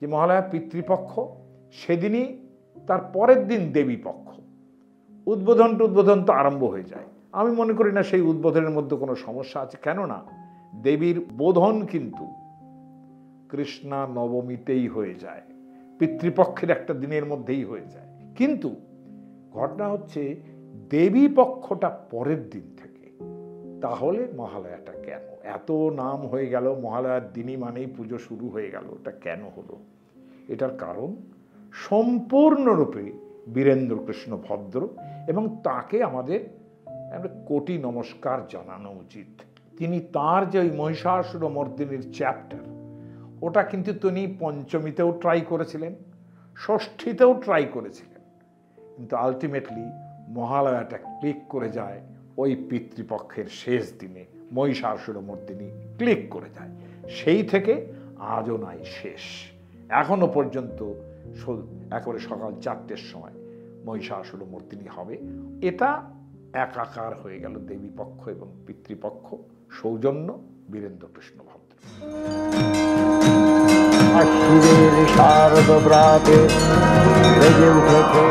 যে মহালয়া পিতৃপক্ষ, সেদিনই তার পরের দিন দেবী পক্ষ। উদ্বোধন তো আরম্ভ হয়ে যায়। আমি মনে করি না সেই উদ্বোধনের মধ্যে কোনো সমস্যা আছে, কেননা দেবীর বোধন কিন্তু কৃষ্ণা নবমীতেই হয়ে যায়, পিতৃপক্ষের একটা দিনের মধ্যেই হয়ে যায়। কিন্তু ঘটনা হচ্ছে দেবী পক্ষটা পরের দিন থেকে, তাহলে মহালয়াটা কেন এত নাম হয়ে গেল? মহালয়ার দিনই মানেই পুজো শুরু হয়ে গেল, এটা কেন হলো? এটার কারণ সম্পূর্ণরূপে বীরেন্দ্রকৃষ্ণ ভদ্র, এবং তাকে আমাদের কোটি নমস্কার জানানো উচিত। তিনি তার যে ওই মহিষাসুরমর্দিনীর চ্যাপ্টার, ওটা কিন্তু তিনি পঞ্চমীতেও ট্রাই করেছিলেন, ষষ্ঠীতেও ট্রাই করেছিলেন, কিন্তু আলটিমেটলি মহালয়াটা ক্লিক করে যায় ওই পিতৃপক্ষের শেষ দিনে। মহিষাসুরমর্দিনী ক্লিক করে যায়, সেই থেকে আজও নাই শেষ। এখনো পর্যন্ত একেবারে সকাল 4টের সময় মহিষাসুরমর্দিনী হবে। এটা একাকার হয়ে গেল দেবী পক্ষ এবং পিতৃপক্ষ। সৌজন্য বীরেন্দ্রকৃষ্ণ ভদ্র। শারদ ব্রাতে বেজে উঠেছে